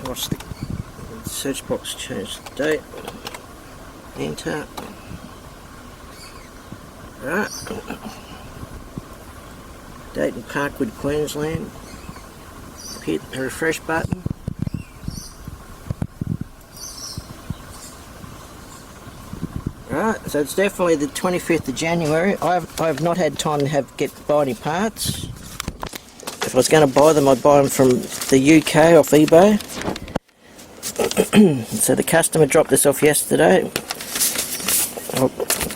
Watch the search box, change the date, enter. Right, date in Parkwood, Queensland. Hit the refresh button. Right, so it's definitely the 25th of January. I've not had time to buy any parts. If I was going to buy them, I'd buy them from the UK off eBay. So the customer dropped this off yesterday. I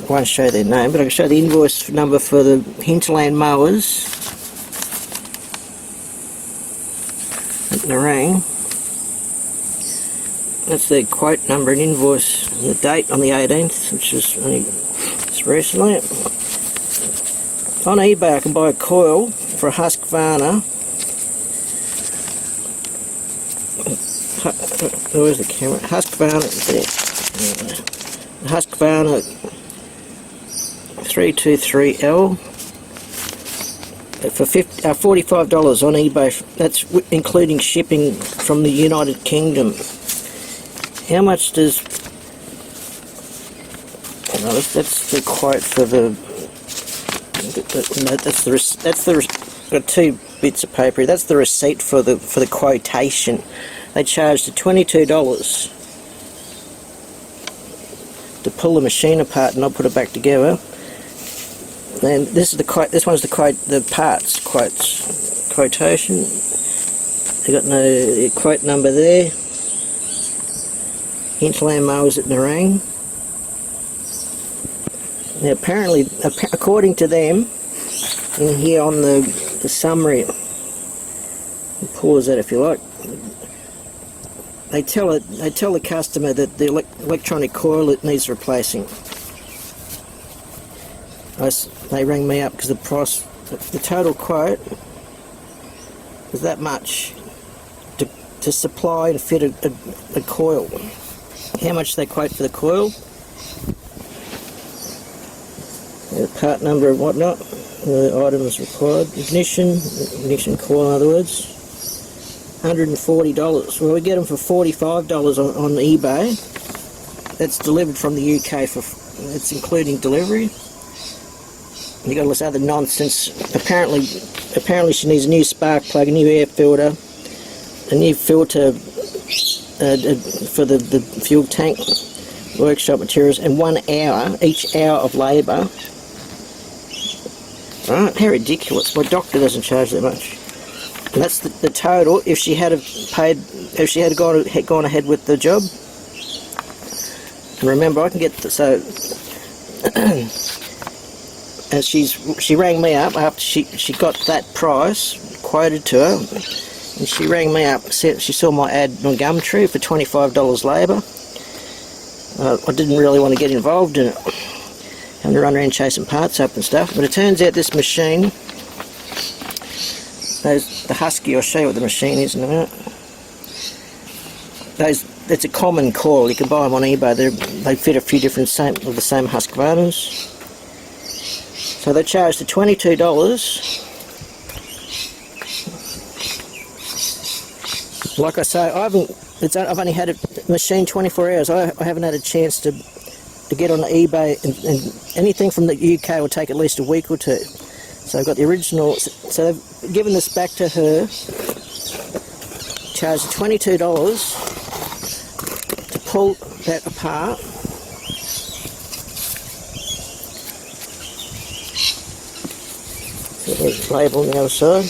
won't show their name, but I can show the invoice number for the Hinterland Mowers at Nerang. That's their quote number and invoice, and the date on the 18th, which is only just recently. On eBay I can buy a coil for a Husqvarna. Where's the camera? Husqvarna, there. Husqvarna 323L for $45 on eBay. That's including shipping from the United Kingdom. How much does... Oh, that's the quote for the... got two bits of paper. That's the receipt for the quotation. They charged $22 to pull the machine apart and not put it back together. And this is the quote. This one's the quote. The parts quotation. They got no quote number there. Hinterland Mowers at Nerang. Now apparently, according to them, in here on the summary, pause that if you like. They tell the customer that the electronic coil needs replacing. They rang me up because the price, the total quote was that much to supply and fit a coil. How much they quote for the coil, the part number and whatnot, the items required, ignition coil in other words, $140. Well, we get them for $45 on eBay. That's delivered from the UK it's including delivery. You got all this other nonsense. Apparently she needs a new spark plug, a new air filter, a new filter for the fuel tank, workshop materials, and 1 hour, each hour of labour. Right, how ridiculous. My doctor doesn't charge that much. And that's the total if she had gone ahead with the job. And remember, I can get and she rang me up after she got that price quoted to her, and she rang me up, said she saw my ad on Gumtree for $25 labour. I didn't really want to get involved in it, having to run around chasing parts up and stuff, but it turns out this machine, the Husky, I'll show you what the machine is in a minute. It's a common coil. You can buy them on eBay. They fit a few different of the same Husqvarnas. So they charged the $22. Like I say, I've only had a machine 24 hours. I haven't had a chance to get on eBay, and anything from the UK will take at least a week or two. So I've got the original. So they've given this back to her. Charged $22 to pull that apart. So there's the label on the other side.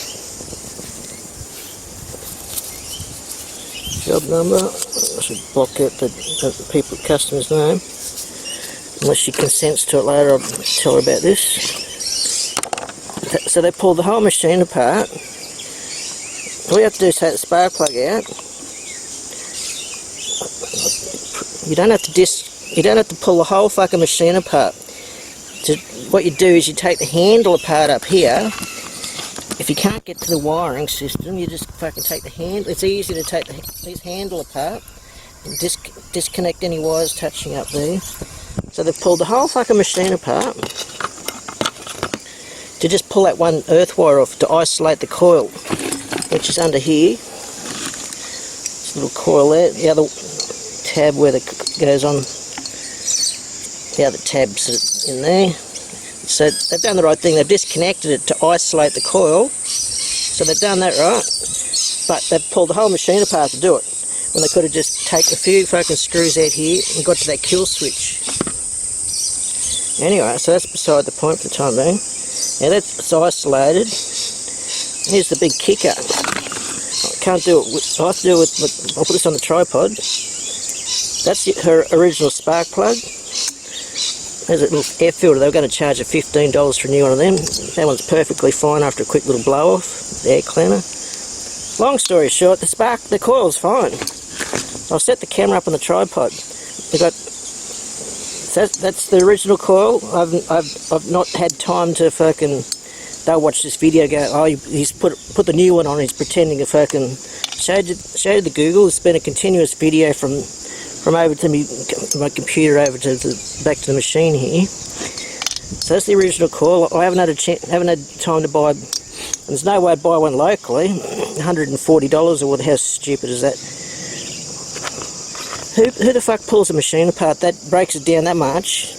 Job number. I should block out the customer's name. Unless she consents to it later, I'll tell her about this. So they pulled the whole machine apart. All you have to do is take the spark plug out. You don't have to pull the whole fucking machine apart. What you do is you take the handle apart up here. If you can't get to the wiring system, you just fucking take the handle. It's easy to take this handle apart and disconnect any wires touching up there. So they've pulled the whole fucking machine apart to just pull that one earth wire off to isolate the coil. which is under here. This little coil there. The other tab where the goes on. The other tabs in there. So they've done the right thing. They've disconnected it to isolate the coil. So they've done that right. But they've pulled the whole machine apart to do it. When they could have just taken a few fucking screws out here and got to that kill switch. Anyway, so that's beside the point for the time being. Now that's isolated. Here's the big kicker. I can't do it. I have to do it with. I'll put this on the tripod. That's her original spark plug. There's a little air filter. They were going to charge her $15 for a new one of them. That one's perfectly fine after a quick little blow off. The air cleaner. Long story short, the coil's fine. I'll set the camera up on the tripod. That's the original coil. I've not had time to fucking. They'll watch this video. Go, oh, he's put the new one on. He's pretending to fucking showed the Google. It's been a continuous video from over to my computer over to back to the machine here. So that's the original coil. I haven't had time to buy. There's no way I'd buy one locally. $140 or what? How stupid is that? Who the fuck pulls a machine apart that breaks it down that much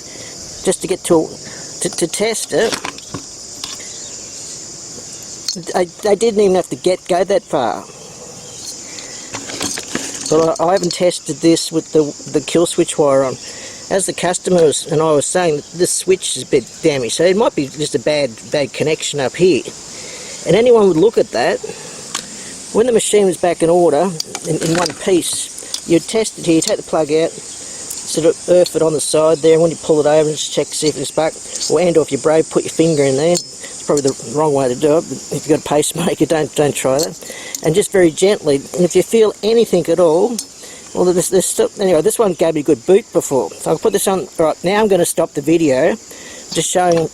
just to get to test it? They didn't even have to go that far. But I haven't tested this with the kill switch wire on. As the customers and I was saying, this switch is a bit damaged, so it might be just a bad connection up here. And anyone would look at that. When the machine was back in order, in one piece, you'd test it here, you take the plug out, sort of earth it on the side there, and when you pull it over, just check to see if it's back, or end off your brake, put your finger in there. It's probably the wrong way to do it, but if you've got a pacemaker, don't try that. And just very gently, and if you feel anything at all, well, there's still, anyway, this one gave me a good boot before. So I'll put this on. Right, now I'm going to stop the video, just showing.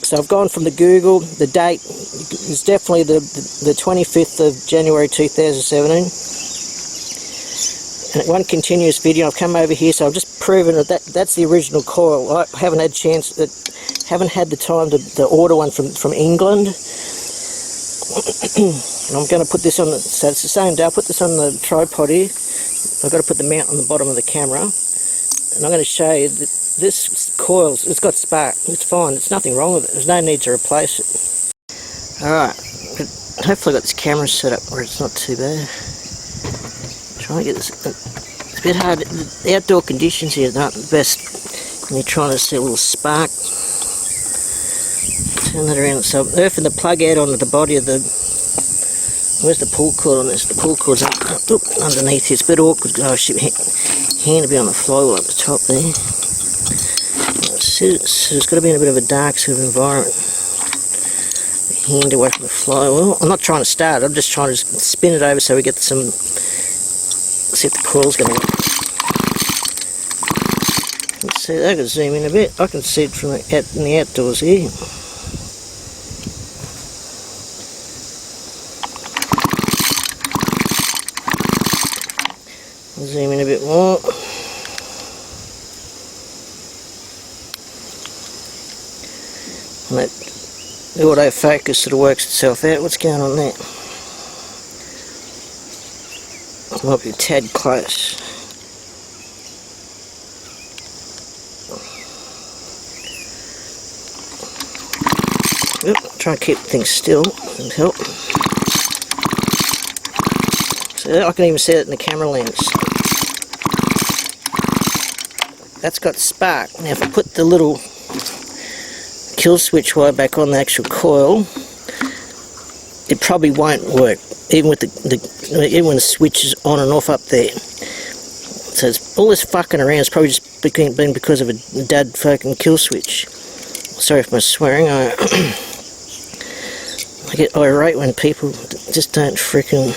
So I've gone from the Google, the date is definitely the 25th of January 2017. And one continuous video, I've come over here, so I've just proven that's the original coil. I haven't had the time to order one from England. And I'm going to put this on so it's the same day. I'll put this on the tripod here. I've got to put the mount on the bottom of the camera. And I'm going to show you that this coil, it's got spark. It's fine. There's nothing wrong with it. There's no need to replace it. Alright. Hopefully I've got this camera set up where it's not too bad. Trying to get this. It's a bit hard. The outdoor conditions here aren't the best when you're trying to see a little spark. Turn that around. So I'm earthing the plug out onto the body of the. Where's the pull cord on this? The pull cord's underneath here. It's a bit awkward. Oh shit, hand to be on the flywheel up the top there. So it's got to be in a bit of a dark sort of environment. Hand away from the flywheel. I'm not trying to start it, I'm just trying to spin it over so we get some. See if the coil's going to work. Let's see, I can zoom in a bit. I can see it from in the outdoors here. Zoom in a bit more. And that the autofocus sort of works itself out. What's going on there? Might be a tad close. Yep, try and keep things still and help. So I can even see it in the camera lens. That's got spark. Now if I put the little kill switch wire back on the actual coil, it probably won't work, even with even when the switch is on and off up there. So it's, all this fucking around is probably just been because of a dud fucking kill switch. Sorry for my swearing. I get irate when people just don't frickin'.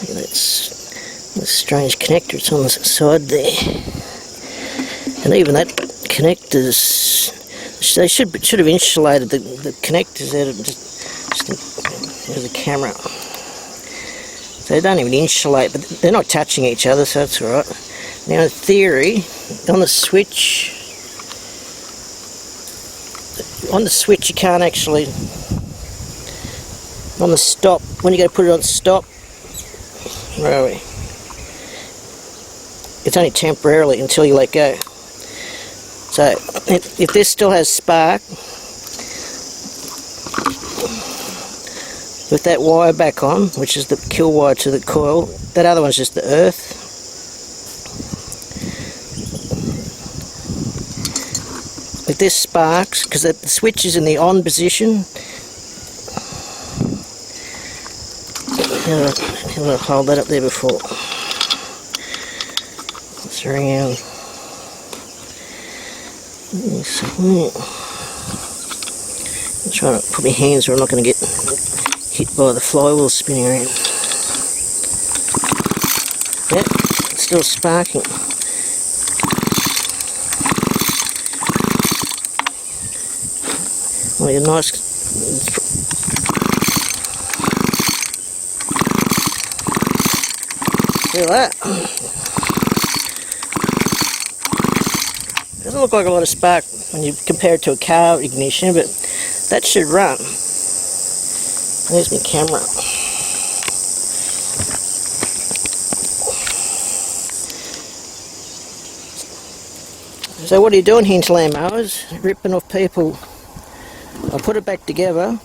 That's a strange connector. It's on the side there, and even that connector's. They should have insulated the connectors out of just the camera. So they don't even insulate, but they're not touching each other, so that's alright. Now in theory, on the switch, on the switch you can't actually, on the stop, when you go to put it on stop, where are we? It's only temporarily until you let go. So if this still has spark, with that wire back on, which is the kill wire to the coil, that other one's just the earth. If this sparks, because the switch is in the on position, I'm going to hold that up there before. It's around. I'm trying to put my hands where I'm not going to get hit by the flywheel spinning around. Yep, it's still sparking. Well, a nice. Feel that? Doesn't look like a lot of spark when you compare it to a car ignition, but that should run. There's my camera. So what are you doing, Hinterland Mowers? Ripping off people. I put it back together.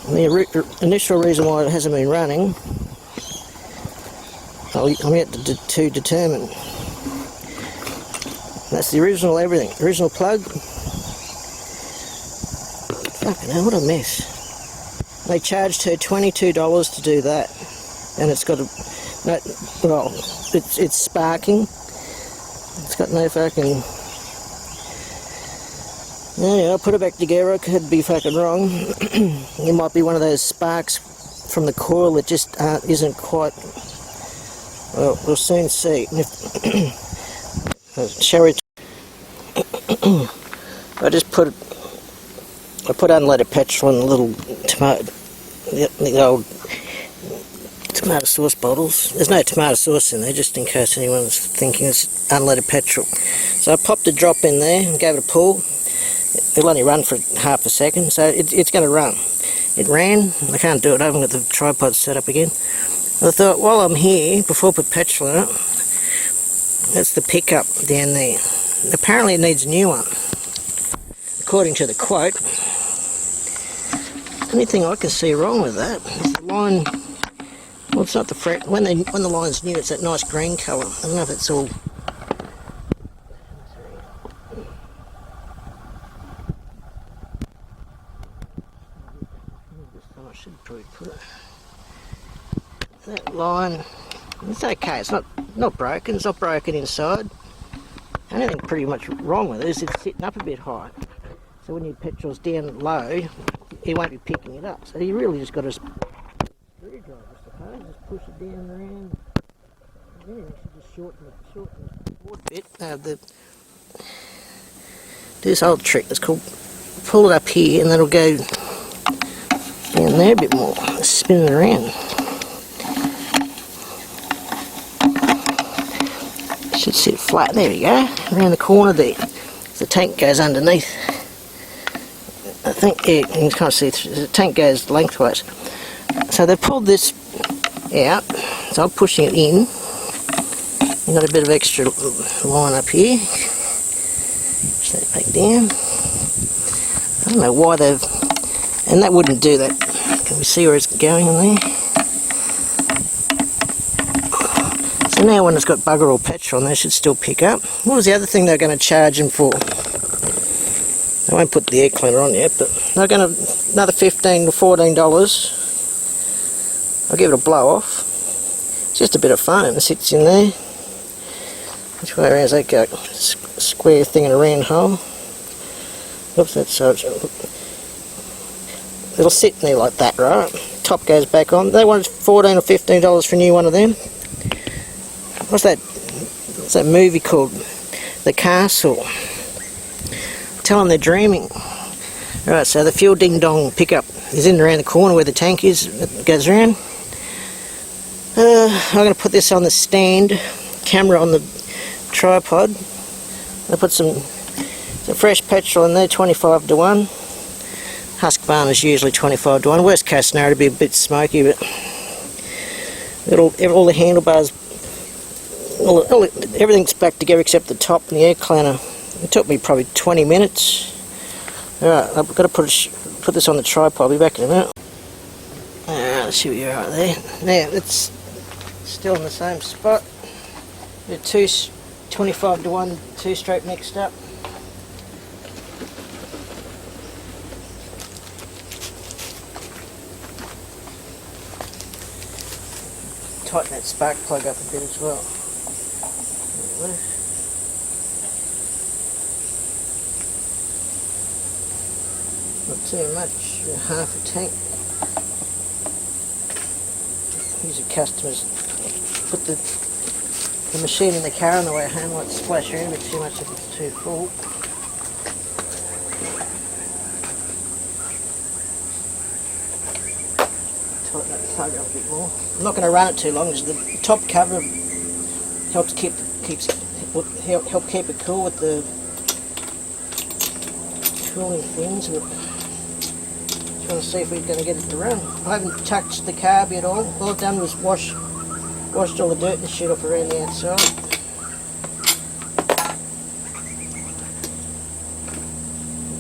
And the initial reason why it hasn't been running, I'm yet to determine. That's the original everything. Original plug. Fucking hell, what a mess. They charged her $22 to do that. And it's got a... No, well, it's sparking. It's got no fucking... Yeah, I'll put it back together. It could be fucking wrong. It might be one of those sparks from the coil that just isn't quite... Well, we'll soon see. Shall we... I put unleaded petrol in the little tomato... The old tomato sauce bottles. There's no tomato sauce in there, just in case anyone's thinking it's unleaded petrol. So I popped a drop in there and gave it a pull. It'll only run for half a second, so it's going to run. It ran. I can't do it. I haven't got the tripod set up again. I thought, while I'm here, before I put petrol in it, that's the pickup down there. Apparently it needs a new one, according to the quote. Only thing I can see wrong with that is the line. Well, it's not the fret. When the line's new, it's that nice green colour. I don't know if it's all. I should probably put it. That line. It's okay. It's not broken. It's not broken inside. Anything pretty much wrong with it is it's sitting up a bit high. So when your petrol's down low, it won't be picking it up. So you really just got to screwdriver, I suppose. Just push it down around. Yeah, you should just shorten the board bit. Do this old trick. It's called pull it up here, and that'll go down there a bit more. Spin it around. Should sit flat. There we go. Around the corner there. The tank goes underneath. I think, yeah, you can't see, the tank goes lengthways. So they pulled this out, so I'm pushing it in. I've got a bit of extra line up here. Push that back down. I don't know why they've, and that wouldn't do that. Can we see where it's going in there? So now when it's got bugger all petrol on, they should still pick up. What was the other thing they're going to charge them for? I won't put the air cleaner on yet, but they're going to another $15 to $14. I'll give it a blow off. It's just a bit of foam that sits in there. Which way around does that go? Square thing in a round hole. Oops, that's so. It'll sit in there like that, right? Top goes back on. They wanted $14 or $15 for a new one of them. What's that movie called? The Castle. Tell them they're dreaming. Right, so the fuel ding dong pickup is in around the corner where the tank is. It goes around. I'm going to put this on the stand, camera on the tripod. I put some The fresh petrol in there, 25 to 1. Husqvarna is usually 25 to 1. Worst case scenario, it'd be a bit smoky, but all the handlebars, everything's back together except the top and the air cleaner. It took me probably 20 minutes. Alright, I've got to put this on the tripod. I'll be back in a minute. Alright, let's see what you're right there. Now, it's still in the same spot. The 25 to 1 two-stroke mixed up. Tighten that spark plug up a bit as well. Not too much, half a tank. Usually customers put the machine in the car on the way home, like splash around a bit too much if it's too full. Tighten that plug up a bit more. I'm not going to run it too long because the top cover helps help keep it cool with the cooling things. Trying to see if we're going to get it to run. I haven't touched the carb at all. All I've done was washed all the dirt and shit off around the outside.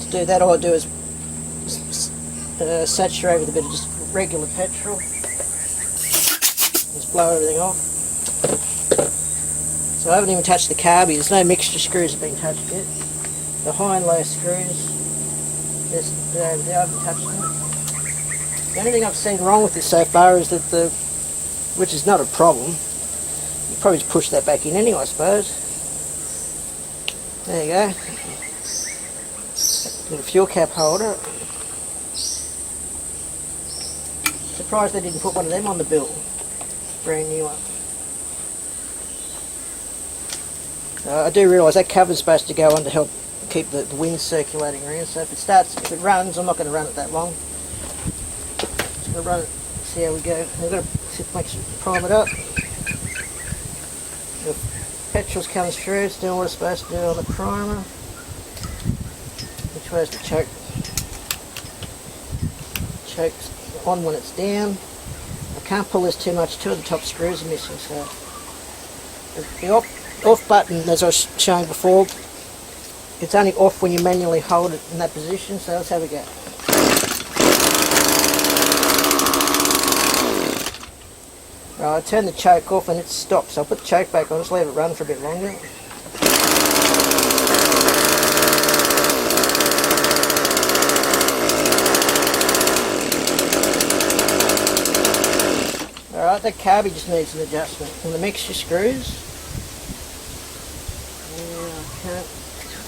To do that, all I do is saturate with a bit of just regular petrol. Just blow everything off. So I haven't even touched the carby. There's no mixture screws that have been touched yet. The high and low screws, they're over there. I haven't touched them. The only thing I've seen wrong with this so far is that which is not a problem. You probably just push that back in anyway, I suppose. There you go. Little fuel cap holder. Surprised they didn't put one of them on the bill. Brand new one. I do realise that cover's supposed to go on to help keep the wind circulating around. So if it runs, I'm not going to run it that long. Just going to run it, see how we go. I've got to prime it up. The petrol's coming through, it's doing what it's supposed to do on the primer. Which way is the choke? Choke's on when it's down. I can't pull this too much, two of the top screws are missing, so the off button, as I was showing before, it's only off when you manually hold it in that position, so let's have a go. Right, I turn the choke off and it stops. I'll put the choke back on, just leave it run for a bit longer. Alright, that carby just needs an adjustment. And the mixture screws.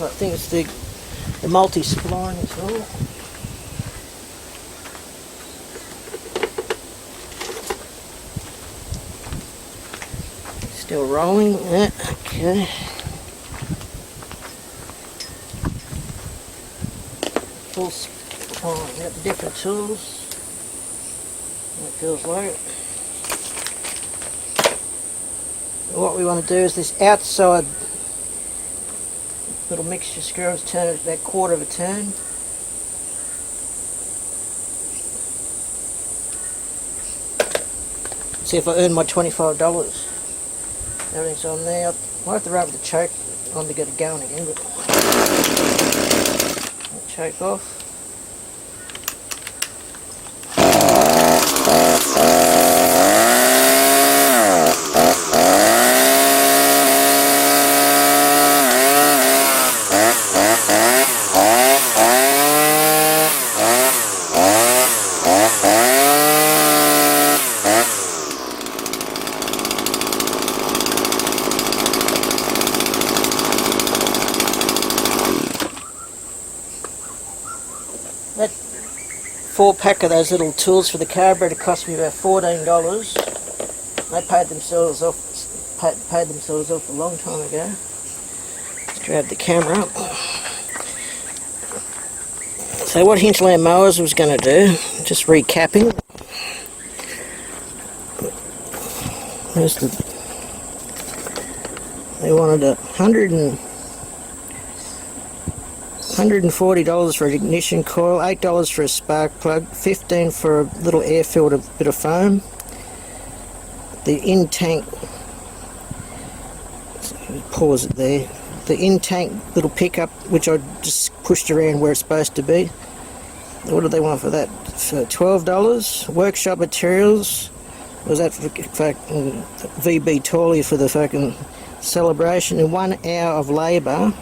I think it's the multi-spline as well. Still rolling. Yeah, okay. Full spline. We've got the different tools. It feels like. What we want to do is this outside little mixture screw, turn it about quarter of a turn. See if I earn my $25. Everything's on there. I might have to rub the choke on to get it going again, but choke off. That 4-pack of those little tools for the carburetor cost me about $14. They paid themselves off a long time ago. Let's grab the camera up. So what Hinterland Mowers was going to do, just recapping. They wanted $140 for an ignition coil, $8 for a spark plug, $15 for a little air filter bit of foam. The in-tank, pause it there, the in-tank little pickup, which I just pushed around where it's supposed to be. What do they want for that? For $12. Workshop materials, was that for VB Tawley for the fucking celebration, and 1 hour of labour.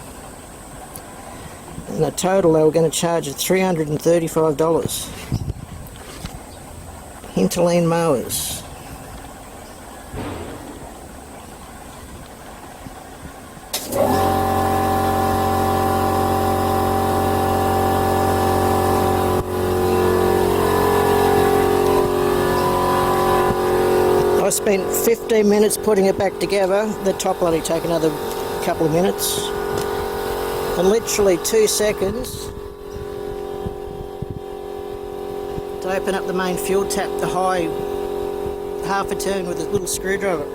And the total they were going to charge at $335. Hinterland Mowers. I spent 15 minutes putting it back together. The top will only take another couple of minutes. And literally 2 seconds to open up the main fuel tap, the high half a turn with a little screwdriver.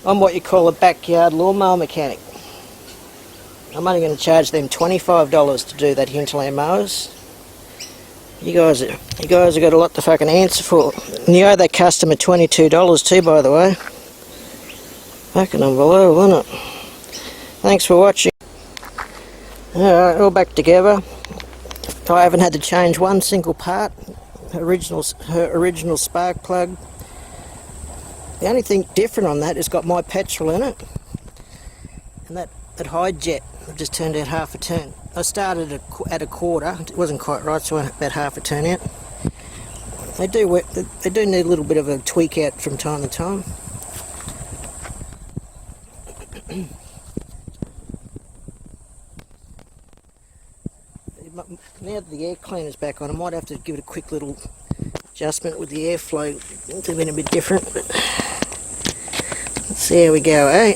I'm what you call a backyard lawnmower mechanic. I'm only going to charge them $25 to do that Hinterland Mowers. You guys have got a lot to fucking answer for. And you owe that customer $22 too, by the way. Fucking unbelievable, isn't it? Thanks for watching. Alright, all back together. I haven't had to change one single part. Her original spark plug. The only thing different on that is got my petrol in it. And that high jet, I've just turned out half a turn. I started at a quarter, it wasn't quite right, so I went about half a turn out. They do work, they do need a little bit of a tweak out from time to time. Now that the air cleaner's back on, I might have to give it a quick little adjustment with the airflow. It's been a bit different, but let's see how we go, eh?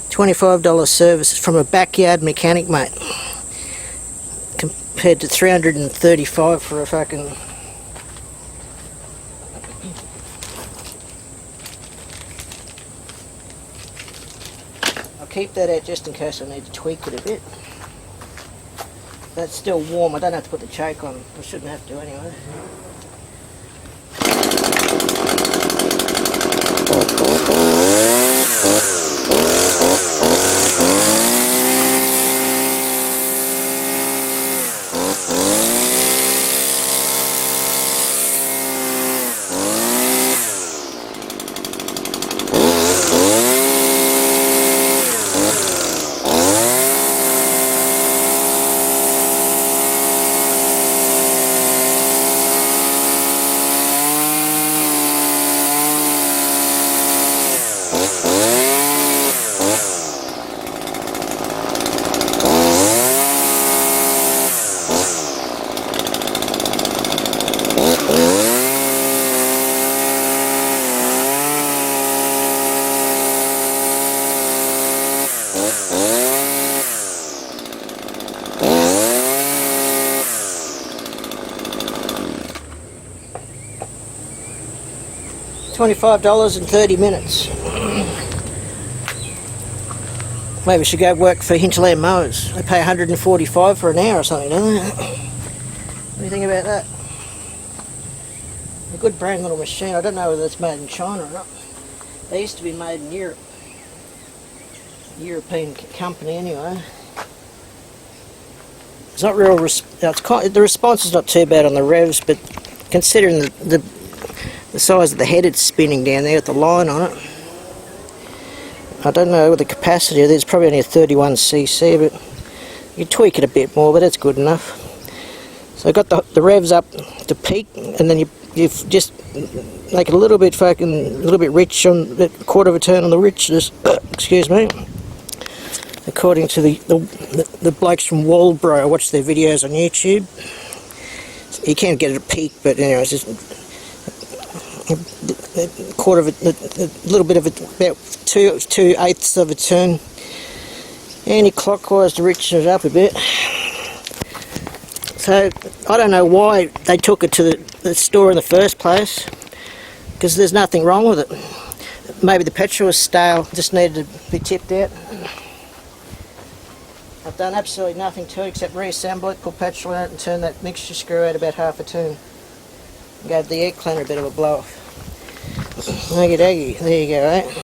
$25 service from a backyard mechanic, mate. Compared to $335 for a fucking... I'll keep that out just in case I need to tweak it a bit. That's still warm, I don't have to put the choke on. I shouldn't have to anyway. $25 in 30 minutes. Maybe we should go work for Hinterland Mowers. They pay $145 for an hour or something, don't they? What do you think about that? A good brand little machine. I don't know whether it's made in China or not. They used to be made in Europe. European company anyway. It's not real. The response is not too bad on the revs, but considering the size of the head it's spinning down there with the line on it, I don't know what the capacity of it. It's probably only a 31cc, but you tweak it a bit more, but that's good enough. So I got the revs up to peak, and then you just make it a little bit rich on a quarter of a turn on the richness. Excuse me. According to the blokes from Walbro, I watch their videos on YouTube. You can get it at peak, but anyway, it's just a quarter of a little bit of about 2/8 of a turn anti-clockwise to richen it up a bit. So I don't know why they took it to the store in the first place, because there's nothing wrong with it. Maybe the petrol was stale, just needed to be tipped out. I've done absolutely nothing to it except reassemble it, put petrol in it and turn that mixture screw out about half a turn. Gave the air cleaner a bit of a blow off. Okie dokie, there you go, eh?